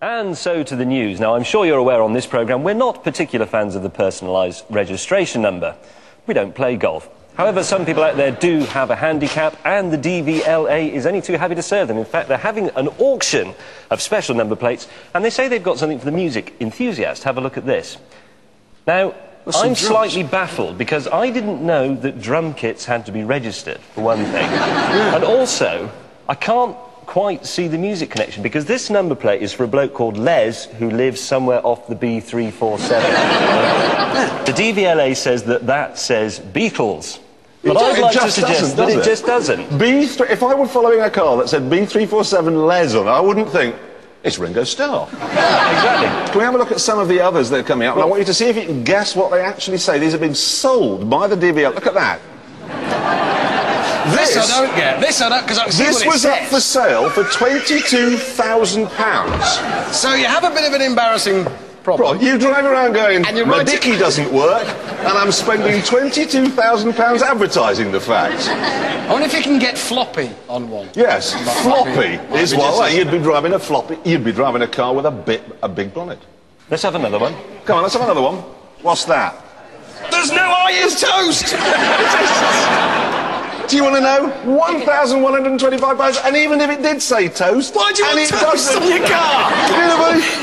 And so to the news. Now, I'm sure you're aware on this programme we're not particular fans of the personalised registration number. We don't play golf. However, some people out there do have a handicap, and the DVLA is only too happy to serve them. In fact, they're having an auction of special number plates, and they say they've got something for the music enthusiast. Have a look at this. Now, I'm slightly baffled because I didn't know that drum kits had to be registered, for one thing. And also, I can't quite see the music connection because this number plate is for a bloke called Les who lives somewhere off the B347. The DVLA says that says Beatles. But I'd like to suggest that it just doesn't. If I were following a car that said B347 Les on it, I wouldn't think, it's Ringo Starr. Yeah, exactly. Can we have a look at some of the others that are coming up? And I want you to see if you can guess what they actually say. These have been sold by the DVLA. Look at that. This I don't get. This I don't, because I can see what it says. This was up for sale for £22,000. So you have a bit of an embarrassing problem. You drive around going, my dicky doesn't work, and I'm spending £22,000 advertising the fact. I wonder if you can get floppy on one. Yes, floppy is well. You'd be driving a floppy. You'd be driving a car with a big bonnet. Let's have another one. Come on, let's have another one. What's that? There's no I is toast. Do you want to know? £1,125, and even if it did say toast... Why do you want toast on your car?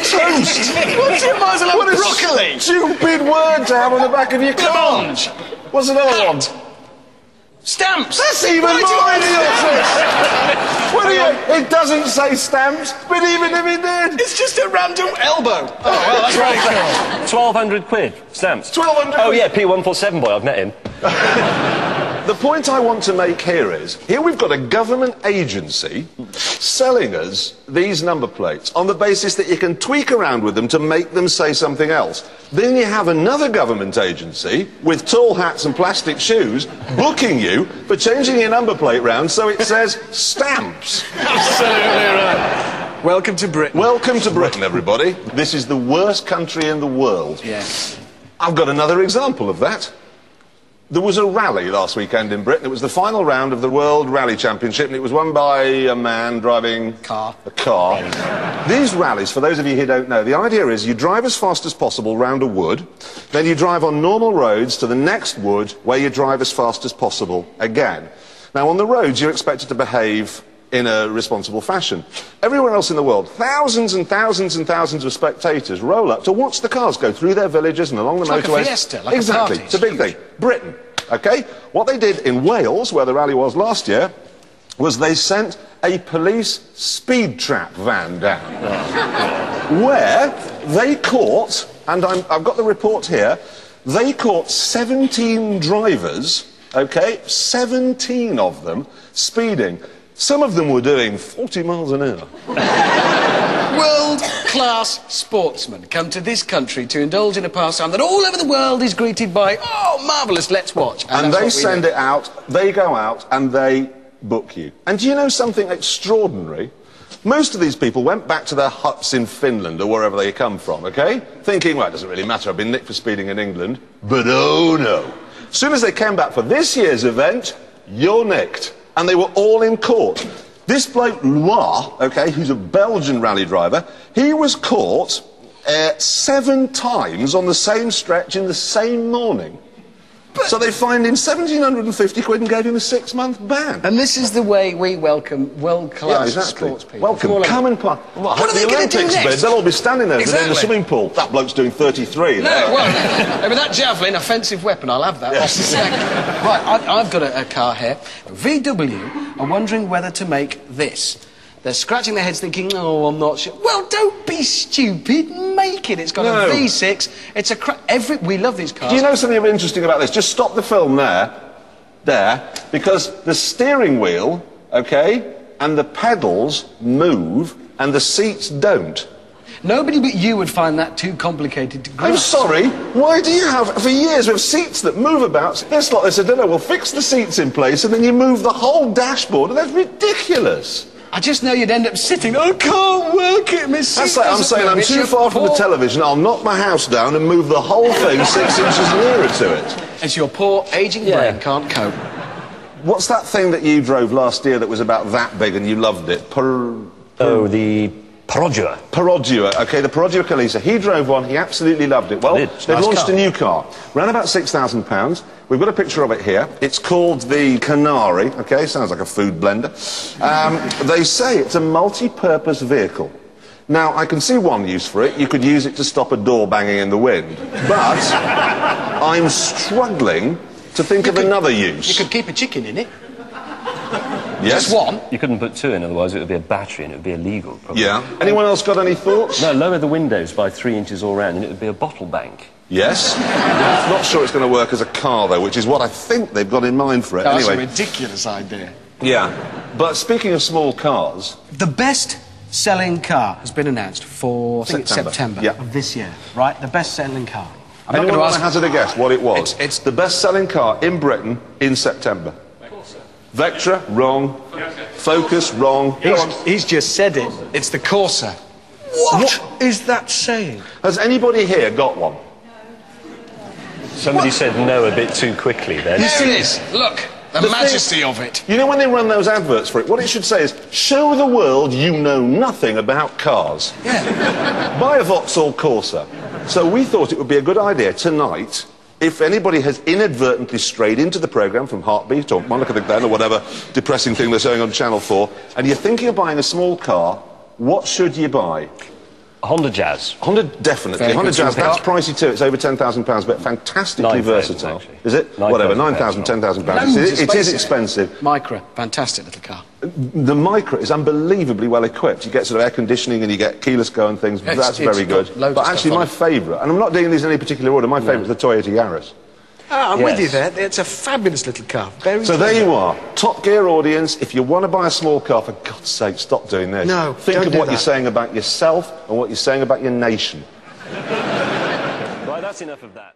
Toast! You might as well have broccoli! Stupid word to have on the back of your car! What's another one? Stamps! That's even more idiotic! It doesn't say stamps, but even if it did... It's just a random elbow. Oh, well, that's very cool. 1,200 quid, stamps. 1,200 Oh, yeah, P147 boy, I've met him. The point I want to make here is, here we've got a government agency selling us these number plates on the basis that you can tweak around with them to make them say something else. Then you have another government agency with tall hats and plastic shoes booking you for changing your number plate round so it says stamps. Absolutely right. Welcome to Britain. Welcome to Britain, everybody. This is the worst country in the world. Yes. I've got another example of that. There was a rally last weekend in Britain. It was the final round of the World Rally Championship, and it was won by a man driving a car. These rallies, for those of you who don't know, the idea is you drive as fast as possible round a wood, then you drive on normal roads to the next wood where you drive as fast as possible again. Now, on the roads, you're expected to behave in a responsible fashion. Everywhere else in the world, thousands and thousands and thousands of spectators roll up to watch the cars go through their villages and along the motorways. Like a fiesta, like exactly, a party. it's a big thing. Britain, okay? What they did in Wales, where the rally was last year, was they sent a police speed trap van down, where they caught, and I've got the report here, they caught 17 drivers, okay, 17 of them, speeding. Some of them were doing 40 miles an hour. World-class sportsmen come to this country to indulge in a pastime that all over the world is greeted by, oh, marvellous, let's watch. And they send it out, they go out, and they book you. And do you know something extraordinary? Most of these people went back to their huts in Finland or wherever they come from, OK? Thinking, well, it doesn't really matter, I've been nicked for speeding in England. But oh no. As soon as they came back for this year's event, you're nicked. And they were all in court. This bloke, Loire, OK, who's a Belgian rally driver, he was caught 7 times on the same stretch in the same morning. So they fined him 1,750 quid and gave him a 6-month ban. And this is the way we welcome world-class sports people. Welcome, come and play. Well, what are they going to do next? They'll all be standing there in the swimming pool. That bloke's doing 33. No, well, with that javelin, offensive weapon, I'll have that. Yes. Right, I've got a car here. VW are wondering whether to make this. They're scratching their heads thinking, oh, I'm not sure. Well, don't be stupid. Make it. It's got a V6. It's a we love these cars. Do you know something interesting about this? Just stop the film there, because the steering wheel, OK, and the pedals move, and the seats don't. Nobody but you would find that too complicated to grasp. I'm sorry, why do you have, for years, we have seats that move about? This lot, they said, no, we'll fix the seats in place, and then you move the whole dashboard, and that's ridiculous. I just know you'd end up sitting, I can't work it, Miss. That's like I'm saying I'm too far from the television, I'll knock my house down and move the whole thing 6 inches nearer to it. As your poor, ageing brain can't cope. What's that thing that you drove last year that was about that big and you loved it? Oh, the Perodua. OK, the Perodua Calisa. He drove one, he absolutely loved it. Well, they've launched a new car. Ran about £6,000. We've got a picture of it here. It's called the Canary, OK, sounds like a food blender. They say it's a multi-purpose vehicle. Now, I can see one use for it. You could use it to stop a door banging in the wind. But I'm struggling to think of another use. You could keep a chicken in it. Yes? Just one? You couldn't put two in, otherwise it would be a battery and it would be illegal, probably. Yeah. Anyone else got any thoughts? No, lower the windows by 3 inches all round and it would be a bottle bank. Yes. Not sure it's going to work as a car, though, which is what I think they've got in mind for it. That's anyway. a ridiculous idea. Yeah. But speaking of small cars... The best-selling car has been announced for, I think it's September of this year, right? The best-selling car. Anyone want to hazard a guess what it was? It's the best-selling car in Britain in September. Vectra, wrong. Focus, wrong. He's just said it. It's the Corsa. What is that saying? Has anybody here got one? Somebody said no a bit too quickly then. There it is. Look, the majesty of it. You know when they run those adverts for it, what it should say is, show the world you know nothing about cars. Yeah. Buy a Vauxhall Corsa. So we thought it would be a good idea tonight, if anybody has inadvertently strayed into the programme from Heartbeat or Monica the Glen or whatever depressing thing they're showing on Channel 4, and you're thinking of buying a small car, what should you buy? Honda Jazz. Honda, definitely. Honda Jazz, that's pricey too. It's over £10,000, but fantastically versatile. Actually. Is it? Whatever, £9,000, £10,000. It is expensive. Micra, fantastic little car. The Micra is unbelievably well equipped. You get sort of air conditioning and you get keyless go and things. That's very good. But actually, my favourite, and I'm not doing these in any particular order, my favourite is the Toyota Yaris. Ah, I'm with you there. It's a fabulous little car. Very so there you are. Top Gear audience, if you want to buy a small car, for God's sake, stop doing this. No, Think of what you're saying about yourself and what you're saying about your nation. Right, that's enough of that.